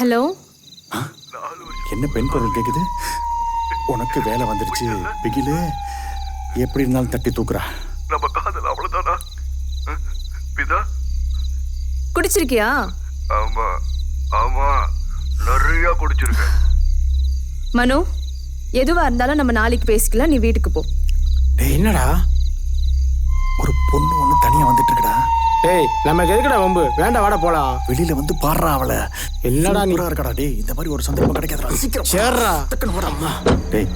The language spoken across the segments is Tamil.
ஹலோ. என்ன பெண் குரல் கேக்குது? உனக்கு வேலை வந்துருச்சு பிகிலு. எப்படி இருந்தாலும் தட்டி தூக்குறா. நம்ம காதல் அவ்வளவுதானா? பிதா குடிச்சிருக்கியா? ஆமா ஆமா, நிறைய குடிச்சிருக்கேன். மனு, எதுவா இருந்தாலும் நம்ம நாளைக்கு பேசிக்கலாம். நீ வீட்டுக்கு போ. டேய், என்னடா ஒரு பொண்ணு ஒண்ணு தனியா வந்துட்டு இருக்குடா. டேய், நமக்கு எதுக்குடா வம்பு? வேண்டாம், வாடா போலாம். வெளியில வந்து பாடுறா அவளை. இல்லடா, நீ இருக்கடா. டேய், இந்த மாதிரி ஒரு சந்தர்ப்பம் கிடைக்காதடா. சீக்கிரம் சேர்றா. டக்குனு வாடா. டேய்,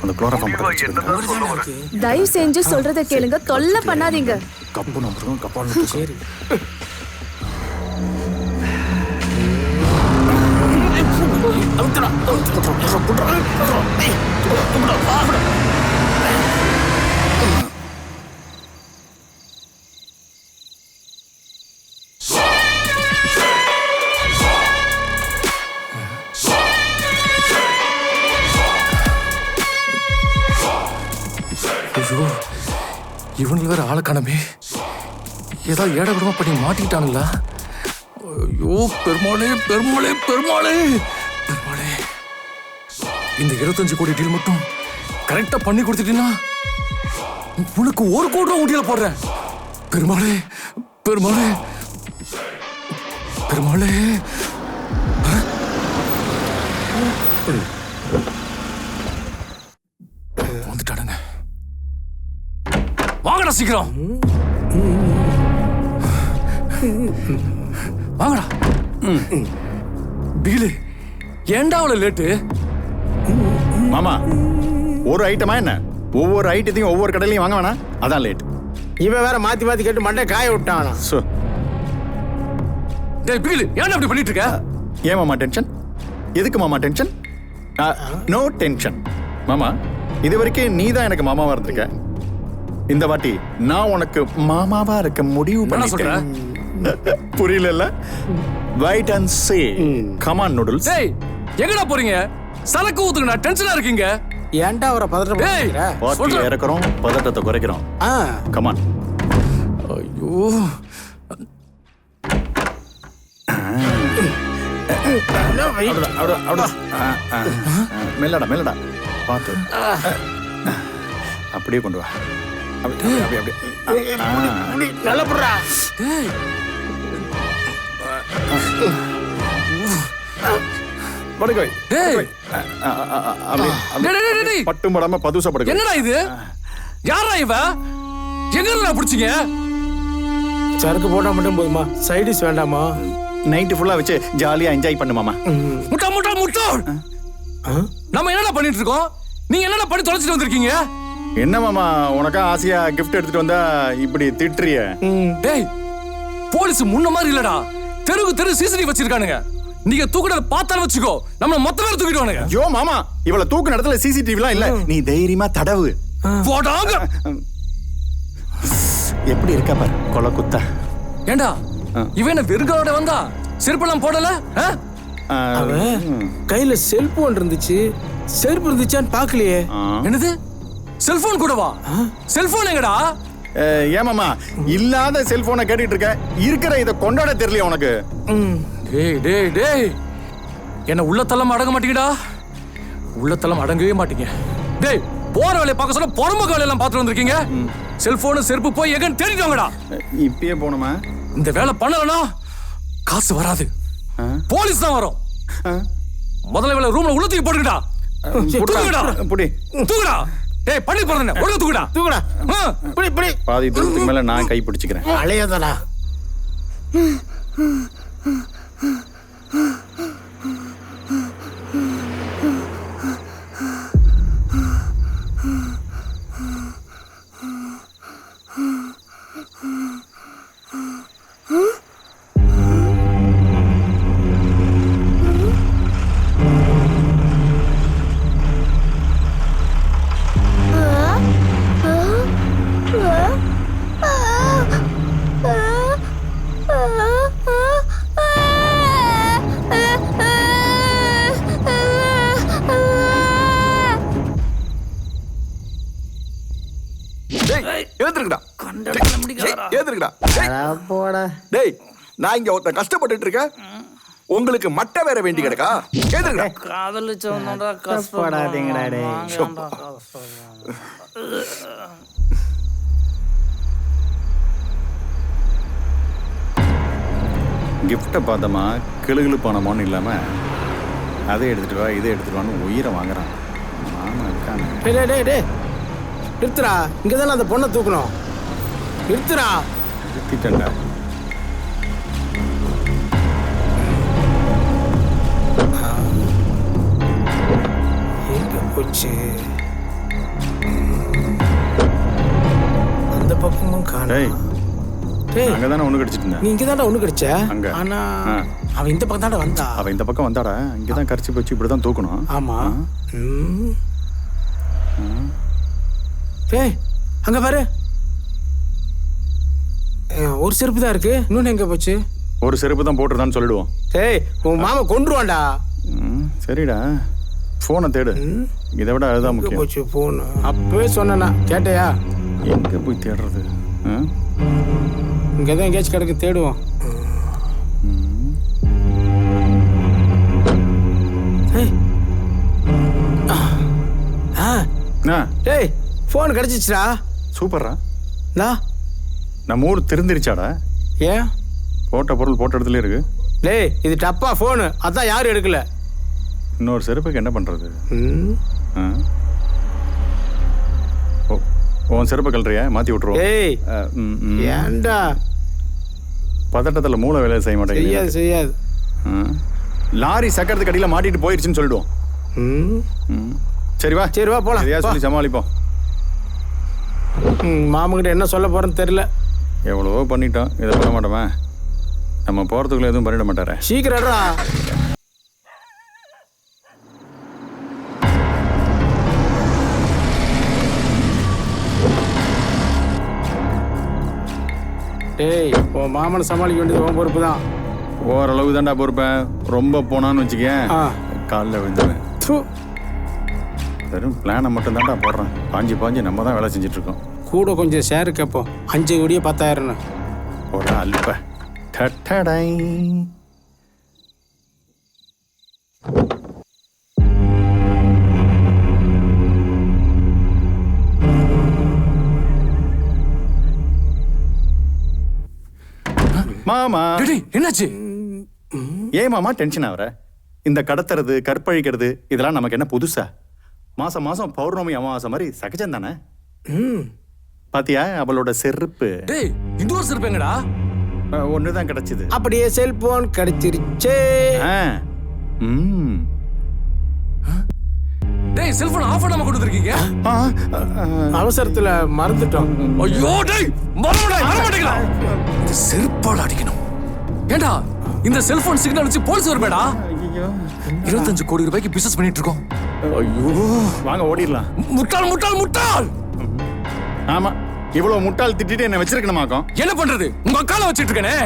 அந்த குளோரோஃபார்ம் பக்கத்துல தயவு செஞ்சு சொல்றத கேளுங்க, தொல்லை பண்ணாதீங்க. கப்பு நம்பரும் கப்பாலும் சரி. ஐயோ, இவனுக்கு வேற ஆளை காணமே. ஏதாவது ஏட விடமா பண்ணி மாட்டிக்கிட்டானுங்களா? ஐயோ, பெருமாளே பெருமாளே பெருமாளே பெருமாளே, இந்த 25 கோடி டீல் மட்டும் கரெக்டா பண்ணி கொடுத்துட்டீங்கன்னா உனக்கு 1 கோடி ரூபா ஊட்டியில போடுறேன். பெருமாளே பெருமாளே பெருமாளே. வந்துட்டானுங்க. வாங்கடா சீக்கிரம், வாங்கடா. பிகிலு, ஏன்டா அவ்வளவு லேட்டு? மாமா, ஒரு ஐட்டமா என்ன? ஒவ்வொரு ஐட்டத்தையும் ஒவ்வொரு கடையிலையும் வாங்க வேணாம், அதான் லேட். இவன் வேற மாத்தி மாத்தி கேட்டு மண்டை காய விட்டானா? டேய் பிகிலு, ஏன்டா அப்படி பண்ணிட்டு இருக்க? ஏன் மாமா டென்ஷன்? எதுக்கு மாமா டென்ஷன்? நோ டென்ஷன் மாமா. இது வரைக்கும் நீ தான் எனக்கு மாமாவா இருந்திருக்க. இந்த வாட்டி நான் உனக்கு மாமாவா இருக்க முடிவு பண்ணிட்டேன். புரியல? Wait and see. Come on noodles. டேய், எங்கடா போறீங்க? சரக்கு ஊத்துங்கடா, டென்ஷனா இருக்கீங்க. ஏன்டா அவரை பதட்டம் பண்றீங்க? பாட்டி இறக்குறோம், பதட்டத்தை குறைக்கிறோம். Come on. ஐயோ, மெல்லடா மெல்லடா பார்த்து. அப்படியே கொண்டு வா. நல்ல புறா. பட்டும் படாம பதுசா படுக்க. என்னடா இது? யாரா இவ? எங்க பிடிச்சீங்க? சரக்கு போட்டா மட்டும் போதுமா? சைடிஸ் வேண்டாமா? நைட்டு ஃபுல்லா வச்சு ஜாலியா என்ஜாய் பண்ணுமாமா. முட்டா முட்டா முட்டா. நம்ம என்னடா பண்ணிட்டு இருக்கோம்? நீங்க என்னடா பண்ணி தொலைச்சிட்டு வந்திருக்கீங்க? என்ன மாமா, உனக்கா ஆசையா கிஃப்ட் எடுத்துட்டு வந்தா இப்படி திட்டுறிய? டேய், போலீஸ் முன்ன மாதிரி இல்லடா. தெருவுக்கு தெரு சிசிடிவி வச்சிருக்கானுங்க. நீங்க தூக்குறத பார்த்தாலும் வச்சுக்கோ, நம்மள மொத்த பேர் தூக்கிடுவானுங்க. ஐயோ மாமா, இவள தூக்கு இடத்துல சிசிடிவிலாம் இல்ல. நீ தைரியமா தடவு. போடாங்க. எப்படி இருக்கா பாரு கொலை குத்தா. ஏண்டா, இவன் என்ன வெறுங்காவோட வந்தா? செருப்பெல்லாம் போடல? கையில செல்போன் இருந்துச்சு. செருப்பு இருந்துச்சான்னு பாக்கலையே. என்னது, செல்போன் கூடவா? செல்போன் எங்கடா? ஏமாமா, இல்லாத செல்போனை கேட்டுட்டு இருக்க, இருக்கிற இத கொண்டாட தெரியல உனக்கு. டேய் டேய் டேய், என்ன உள்ளத்தெல்லாம் அடங்க மாட்டீங்கடா. உள்ளத்தெல்லாம் அடங்கவே மாட்டீங்க. டேய், போற வேலையை பார்க்க சொல்ல பொறுமை வேலையெல்லாம் பார்த்துட்டு வந்திருக்கீங்க. செல்போனு செருப்பு போய் எங்கன்னு தேடிட்டோங்கடா. இப்பயே போணுமா? இந்த வேலை பண்ணலனா காசு வராது, போலீஸ் தான் வரும். முதல்ல வேலை ரூம்ல உள்ள தூக்கி போட்டுடா. தூக்குடா புடி, தூக்குடா. டேய், பண்ணி போறேன், ஒழுங்கா தூக்குடா. தூக்குடா. புடி புடி. பாதி தூரத்துக்கு மேல நான் கை பிடிச்சுக்கிறேன். அலையாதடா. டேய், நான் இங்க ஒருத்தன் கஷ்டப்பட்டுட்டு இருக்கேன். உங்களுக்கு மட்டை வேற வேண்டி கிடக்கா? கேளுங்க. காதலிச்சவனோட கஷ்டப்படாதீங்கடா டேய். கிஃப்டை பார்த்தோமா கிளுகிழு போனோமோன்னு இல்லாமல் அதை எடுத்துகிட்டு வா இதை எடுத்துகிட்டு வான்னு உயிரை வாங்குறான். மாமா இருக்காங்க. டேய் நிறுத்துறா. இங்கே தானே அந்த பொண்ணை தூக்கணும். நிறுத்துறா. நிறுத்திட்டேன்டா. எங்கே போச்சு? அந்த பக்கமும் டேய் காணோம். டேய் அங்கே தானே ஒன்று கடிச்சிட்டு இருந்தேன். நீ இங்கே தானே ஒன்று கிடைச்ச. அங்க. ஆனா ஆ. அவன் இந்த பக்கம் தானே வந்தா. அவள் இந்த பக்கம் வந்தாடா. இங்கே தான் கரிச்சி போச்சு. இப்படி தான் தூக்கணும். ஆமா. ஏய் அங்க பாரு. ஒரு செருப்பு தான் இருக்கு. இன்னொன்னு எங்க போச்சு? ஒரு செருப்பு தான் போட்டுருதான்னு சொல்லிடுவோம். ஏய் உன் மாமா கொண்டுருவான்டா. சரிடா ஃபோனை தேடு. இதை விட அதுதான் எங்க முக்கியம். போச்சு போன்? அப்பவே சொன்னேனா கேட்டையா? எங்கே போய் தேடுறது? இங்கே தான் எங்கேயாச்சும் கிடக்கு தேடுவோம். ஏய் டேய் ஃபோன் கிடச்சிச்சுடா. சூப்பர்ரா. நான் நம்ம ஊர் திருந்திருச்சாடா. ஏன்? போட்ட பொருள் போட்ட இடத்துல இருக்கு. டேய் இது டப்பா ஃபோனு. அதான் யாரும் எடுக்கல. இன்னொரு செருப்புக்கு என்ன பண்ணுறது? உன் செருப்பை கழறியா? மாற்றி விட்ருவோம். ஏய் ஏன்டா? பதட்டத்தில் மூளை வேலையை செய்ய மாட்டேங்குது. செய்யாது. லாரி சக்கரத்துக்கு அடியில் மாட்டிட்டு போயிடுச்சுன்னு சொல்லிடுவோம். சரி வா போலாம். எதையா சொல்லி சமாளிப்போம். மாமங்கிட்ட என்ன சொல்ல போறேன்னு தெரியல. எவ்வளவோ பண்ணிட்டோம். இதை பண்ண மாட்டோமா? நம்ம போகிறதுக்குள்ள எதுவும் பண்ணிட மாட்டாரே. சீக்கிரம்டா. டேய் உன் மாமனை சமாளிக்க வேண்டியது உன் பொறுப்பு தான். ஓரளவு தான்டா பொறுப்பேன். ரொம்ப போனான்னு வச்சுக்கேன் காலில் விழுந்துவேன். வெறும் பிளானை மட்டும் தான்டா போடுறேன். பாஞ்சு நம்ம தான் வேலை செஞ்சிட்ருக்கோம். கூட கொஞ்சம் ஷேரு கேட்போம். 5 கோடியே 10,000. ஒரு அல்ப டட்டடை. மாமா என்னாச்சு? ஏன் மாமா டென்ஷன் ஆகுற? இந்த கடத்துறது கற்பழிக்கிறது இதெல்லாம் நமக்கு என்ன புதுசா? மாசம் மாசம் பௌர்ணமி அமாவாசை மாதிரி சகஜம் தானே. பாத்தியா அவளோட செருப்பு? டேய் இன்னொரு செருப்பு எங்கடா? ஒண்ணுதான் கிடைச்சது. அப்படியே செல்போன் கிடைச்சிருச்சே. டேய் செல்போன் ஆஃப் பண்ணாம கொடுத்துருக்கீங்க. அவசரத்துல மறந்துட்டோம். ஐயோ டேய் மறந்துடா மறந்துட்டீங்களா? இந்த செருப்பால அடிக்கணும். ஏண்டா இந்த செல்போன் சிக்னல் வச்சு போலீஸ் வரಬೇடா. ஐயோ 25 கோடி ரூபாய்க்கு பிசினஸ் பண்ணிட்டு இருக்கோம். ஐயோ வாங்க ஓடிடலாம். முட்டாள். ஆமா இவ்வளவு முட்டாள் திட்டிட்டு என்ன வச்சிருக்கணுமாக்கும். என்ன பண்றது? உங்க அக்கால வச்சிட்டு இருக்கனே.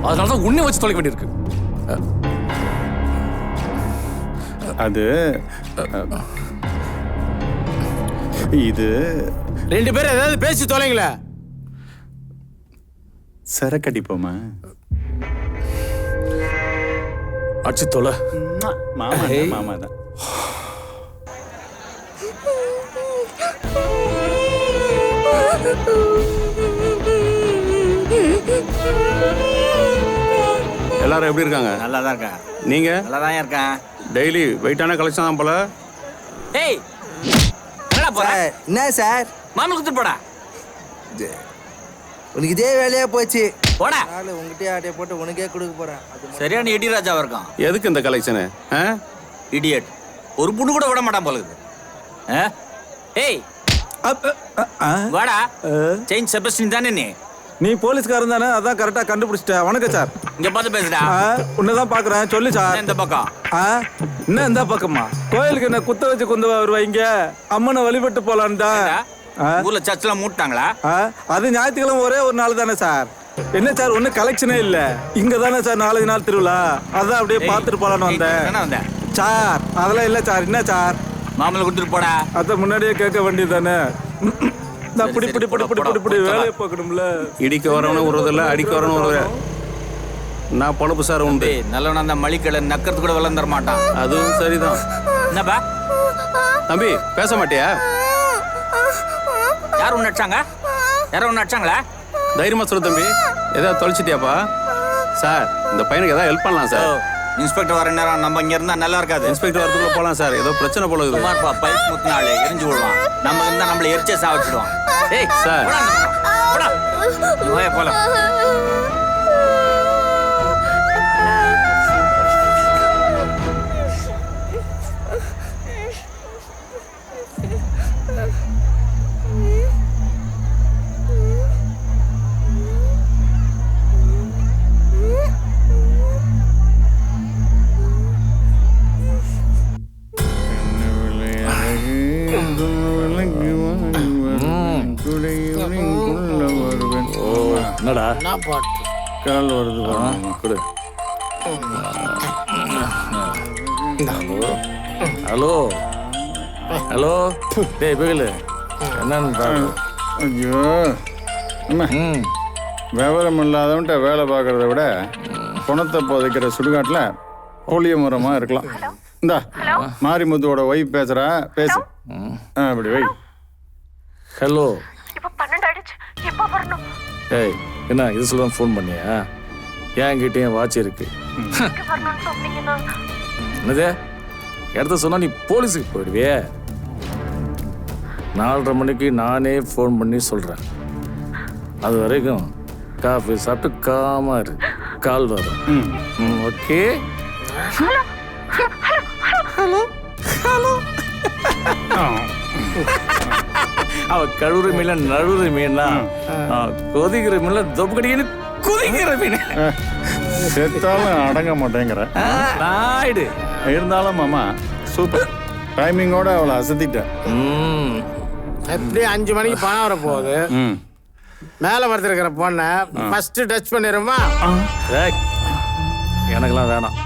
அதனாலதான் உன்னை வச்சு தொலைக்க வேண்டியிருக்கு. அது இது 2 பேரும் ஏதாவது பேசி தொலைங்களே. சரக்கடிப்போமா? அடிச்சு தொலை. மாமா தான். எல்லாரும் எப்படி இருக்காங்க? நல்லா தான் இருக்கேன். நீங்க? நல்லா தான் இருக்கேன். டெய்லி வெயிட்டான கலெக்ஷன் தான் போல. ஏய் என்னடா போற? என்ன சார்? மாமன் குடுத்து போடா. உனக்கு இதே வேலையா போச்சு. போடா. நாளை உங்ககிட்டயே ஆட்டைய போட்டு உனக்கே கொடுக்க போறேன். சரியான இடி ராஜாவா இருக்கான். எதுக்கு இந்த கலெக்ஷனு? இடியட். ஒரு புண்ணு கூட விட மாட்டான் போல இருக்குது. ஏய் வாடா. செயின் செபஸ்டின் தானே நீ? நீ போலீஸ்காரன் தானே? அதான் கரெக்டா கண்டுபிடிச்சிட்ட. வணக்கம் சார். இங்க பார்த்து பேசுடா. உன்னதான் பாக்குறேன். சொல்லு சார். இந்த பக்கம். என்ன இந்த பக்கமா? கோயிலுக்கு என்ன குத்த வச்சு கொண்டு வருவாங்க. அம்மனை வழிபட்டு போலான்டா. ஊர்ல சர்ச்செல்லாம் மூட்டாங்களா? அது ஞாயிற்றுக்கிழமை ஒரே ஒரு நாள் தானே சார். என்ன சார் ஒன்னும் கலெக்ஷனே இல்ல. இங்க தானே சார் 4 நாள் திருவிழா. அதான் அப்படியே பாத்துட்டு போலான்னு வந்தேன் சார். அதெல்லாம் இல்ல சார். என்ன சார்? மாமலை கொடுத்துட்டு போடா. அத முன்னாடியே கேட்க வேண்டியது தானே. வேலையை பார்க்கணும்ல. இடிக்க வரவன விடுறதில்ல, அடிக்க வரவன விடுற. நான் பொழப்பு சார் உண்டு. நல்லவனா அந்த மளிக்கடை நக்கிறது கூட விளந்துட மாட்டான். அதுவும் சரிதான். என்னப்பா தம்பி பேச மாட்டியா? யார் ஒன்று அடிச்சாங்க? யாரும் ஒன்று அடிச்சாங்களா? தைரியமா சொல்லு தம்பி. ஏதாவது தொலைச்சிட்டியாப்பா? சார் இந்த பையனுக்கு ஏதாவது ஹெல்ப் பண்ணலாம் சார். இன்ஸ்பெக்டர் வர நேரம் நம்ம இங்க இருந்தா நல்லா இருக்காது. இன்ஸ்பெக்டர் வரதுக்குள்ள போலாம் சார். ஏதோ பிரச்சனை போல இருக்குது. சுமார்ப்பா பைப் முத்து நாளே எரிஞ்சு விடுவான். நம்ம இருந்தா நம்மள எரிச்சே சாவச்சிடுவான். ஏய் சார். போலாம். என்னடா என்ன பாட்டு? கால் வருது கொடு. ஹலோ ஹலோ டேய் பிகிலு என்னன்னு பாரு. ஐயோ அம்மா, ம் விவரம் இல்லாதவன்ட்ட வேலை பார்க்கறத விட குணத்தை புதைக்கிற சுடுகாட்டில் புளிய மரமாக இருக்கலாம். இந்தா மாரிமுத்துவோட ஒய்ஃப் பேசுகிறா, பேசு. அப்படி வை. ஹலோ ஏய் என்ன இது சொல்ல ஃபோன் பண்ணியா? என்கிட்டயும் வாட்ச் இருக்கு. என்னது இடத்த சொன்னா நீ போலீஸுக்கு போயிடுவியே. 4:30 மணிக்கு நானே ஃபோன் பண்ணி சொல்கிறேன். அது வரைக்கும் காஃபி சாப்பிட்டு காமா இரு. கால் வரும். ஓகே. ஹலோ ஹலோ அவ கழுவுற மீன்ல நழுவுற மீனா, கொதிக்கிற மீன்ல தொப்புக்கடின்னு குதிக்கிற மீன். செத்தாலும் அடங்க மாட்டேங்கிற நாயுடு. இருந்தாலும் மாமா சூப்பர் டைமிங்கோட அவளை அசத்திட்டேன். எப்படி 5 மணிக்கு பணம் வர போகுது. மேல படுத்திருக்கிற பொண்ணை ஃபர்ஸ்ட் டச் பண்ணிடுமா? எனக்கெல்லாம் வேணாம்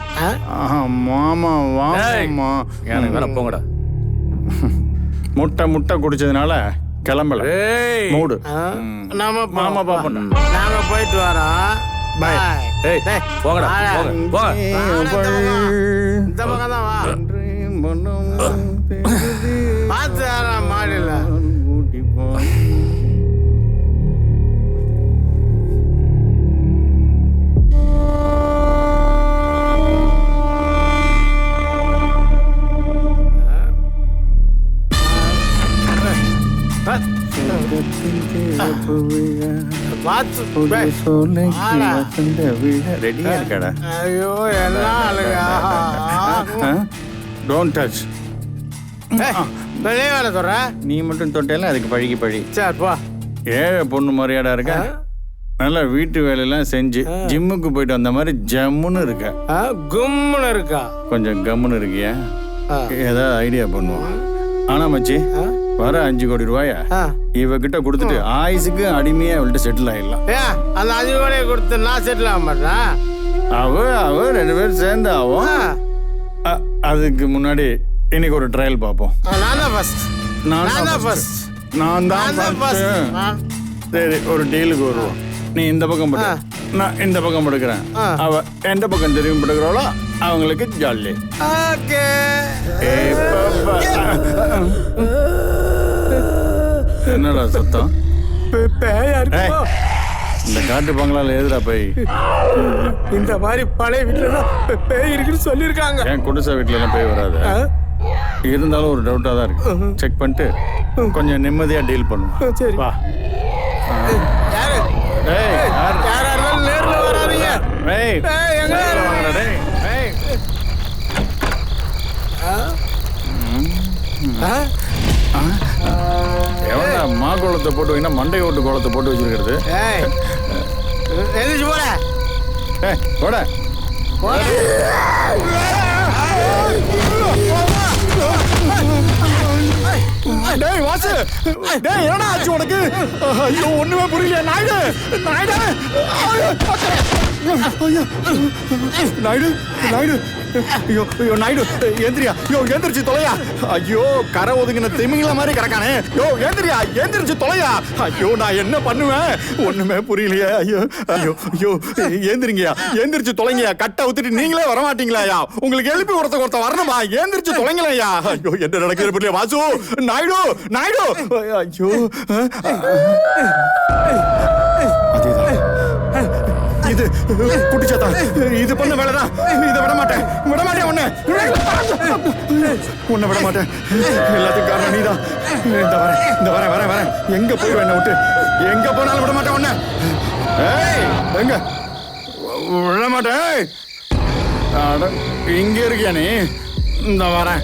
மாமா வாமா. எனக்கு வேணாம் போங்கடா. முட்டை குடிச்சதுனால கிளம்பல. மூடு. நாம மாமா பாப்போம். நாங்க போயிட்டு வரோம். பாய். ஏய் போங்கடா போங்க. இந்த பக்கம் தான் வா. பார்த்து மாடியில் ரெடியா இருக்கடா? ஐயோ என்ன ஆளுங்க. Don't touch. வெளியே வேலை சொல்ற. நீ மட்டும் தொட்டேல அதுக்கு பழகி. சரி போ. ஏழை பொண்ணு மாதிரியாடா இருக்க. நல்லா வீட்டு வேலையெல்லாம் செஞ்சு ஜிம்முக்கு போயிட்டு வந்த மாதிரி ஜம்முன்னு இருக்க. கும்முன்னு இருக்கா. கொஞ்சம் கம்முன்னு இருக்கியா? ஏதாவது ஐடியா பண்ணுவோம். ஆனா மச்சி வர 5 கோடி ரூபாய இவகிட்ட கொடுத்துட்டு ஆயுசுக்கு அடிமையா அவள்கிட்ட செட்டில் ஆயிடலாம். அந்த 5 கோடியை கொடுத்து நான் செட்டில் ஆக மாட்டேன். அவ 2 பேரும் சேர்ந்து ஆகும். அதுக்கு முன்னாடி இன்னைக்கு ஒரு ட்ரையல் பார்ப்போம். நான் தான் ஃபர்ஸ்ட். சரி ஒரு டீலுக்கு வருவோம். நீ இந்த பக்கம் படு, நான் இந்த பக்கம் படுக்கிறேன். அவ எந்த பக்கம் திரும்பி படுக்கிறாளோ அவங்களுக்கு ஜாலி. என்னடா சத்தம்? இந்த காட்டு பங்களால எதுடா போய்? இந்த மாதிரி பழைய வீட்டுல பேய் இருக்குன்னு சொல்லியிருக்காங்க. என் குடிசை வீட்டுல எல்லாம் பேய் வராது. இருந்தாலும் ஒரு டவுட்டா தான் இருக்கு. செக் பண்ணிட்டு கொஞ்சம் நிம்மதியா டீல் பண்ணுவோம். சரி வா. நேர்ல வராதீங்க. எவனா மா கோலத்தை போட்டு வைனா மண்டை ஓட்டு கோலத்தை போட்டு வச்சிருக்கிறது? போட டேய் வாசு, டேய் என்னடா ஆச்சு உனக்கு? ஐயோ ஒண்ணுமே புரியல. நாயுடு ஐயோ நாயுடு நாயுடு ஐயோ ஐயோ நாயுடு ஏந்திரியா ஐயோ ஏந்திரிச்சு தொலையா ஐயோ கரை ஒதுங்கின திமிங்கல மாதிரி கிடக்கானே யோ ஏந்திரியா ஏந்திரிச்சு தொலையா ஐயோ நான் என்ன பண்ணுவேன் ஒண்ணுமே புரியலையே ஐயோ ஐயோ ஐயோ ஏந்திரிங்கயா ஏந்திரிச்சு தொலைங்கயா கட்டை ஊத்திட்டு நீங்களே வரமாட்டீங்களாயா உங்களுக்கு எழுப்பி ஒருத்த வரணுமா ஏந்திரிச்சு தொலைங்களையா ஐயோ என்ன நடக்குது புரியல வாசு நாயுடு நாயுடு ஐயோ அதேதான் இது குட்டிச்சாத்தா இது பண்ண வேலைதான் இதை விட மாட்டேன் உன்னை விட மாட்டேன் எல்லாத்துக்கும் காரணம் நீதான் இந்த வரேன் எங்க போயிடுவேன் என்ன விட்டு எங்க போனாலும் விட மாட்டேன் உன்னை ஏய் எங்க விட மாட்டேன் இங்க இருக்கியா நீ இந்த வரேன்